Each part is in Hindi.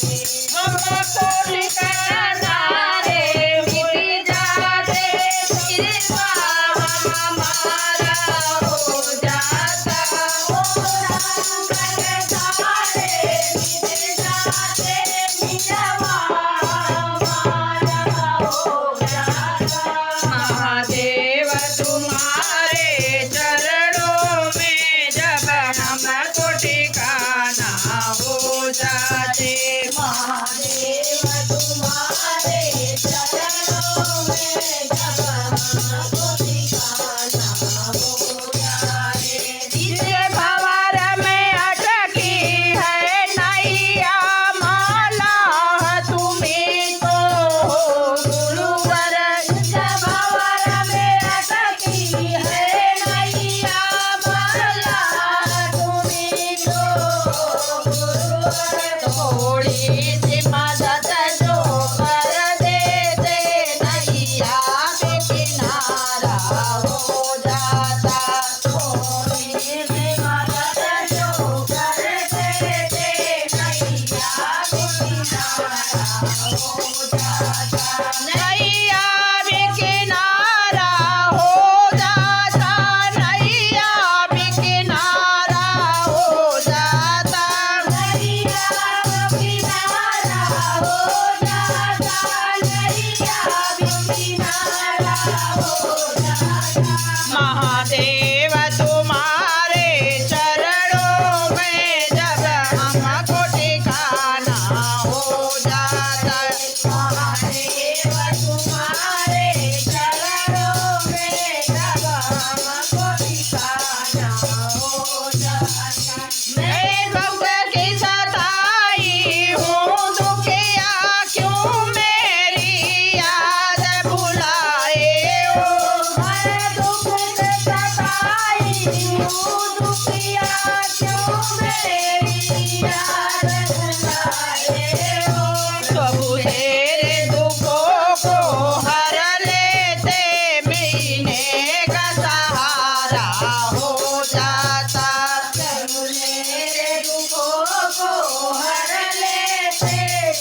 हमको ठिकाना रे मिट जाते फिर पाप हमारा हो जाता। ओ राम सारे मिट जाते मिटवा हमारा हो जाता। महादेव तुम्हारे चरणों में जब हमको ठिकाना हो जाते। महादेव तुम्हारे चरणों में जब हमको ठिकाना हो जाते। इस भंवर में अटकी है नैया माला तुम्हें तो हो गुरुवर। इस भंवर में अटकी है नैया माला तुम्हें तो हो गुरुवर। थोड़ी सी मदद जो कर देते नैया पे किनारा हो जाता। थोड़ी सी मदद जो कर देते नैया पे किनारा हो जाता। नैया पे किनारा हो जाता। नैया पे किनारा हो जाता। नैया पे किनारा हो जाता। नैया पे किनारा हो जाता। महादेव तुम्हारे चरणों में जब हमको ठिकाना हो जाता। महादेव तुम्हारे चरणों में जब हमको ठिकाना हो जाता। मैं दुख की सताई हूँ दुखिया क्यों मेरी याद भुलाए हो। मैं दुख से सताई हूँ दुखिया क्यों मेरी याद भुलाए हो। प्रभु तेरे दुखों को हर लेते महीने का सहारा हो जाता। प्रभु तेरे दुखों को हर लेते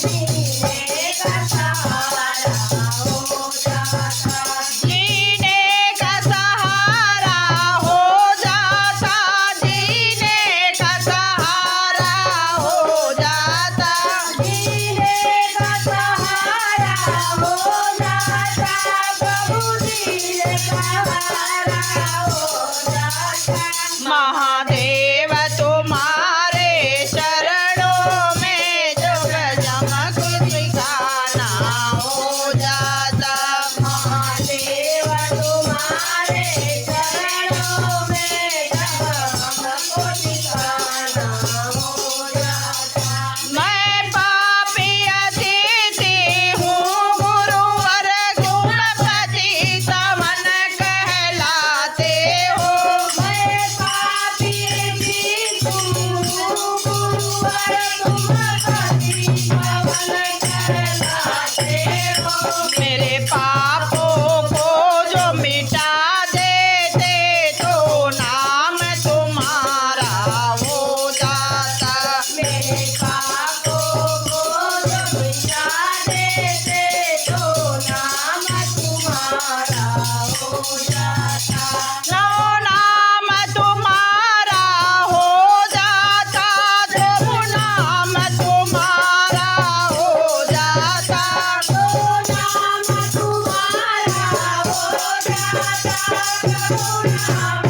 महीने का सहारा हो जाता। जीने का सहारा हो जाता। जीने का सहारा हो जाता। जीने का सहारा हो जाता। प्रभु जीने का सहारा हो जाता। महादेव तुम्हारे चरणों में जब हमको ठिकाना हो जाता। महादेव तुम्हारे चरणों में जब हमको ठिकाना हो जाता। मैं पापी अतिथि हूँ गुरुवर गुणपति सवन कहलाते हो। मैं पापी अतिथि हूँ गुरुवर गुणपति सवन कहलाते हो। मेरे पापों को जो मिटा देते तो नाम तुम्हारा हो जाता। मेरे पापों को जो मिटा देते तो नाम तुम्हारा हो जाता। नो नाम तुम्हारा हो जाता। प्रभु नाम तुम्हारा हो जाता। नो नाम तुम्हारा हो जाता। प्रभु नाम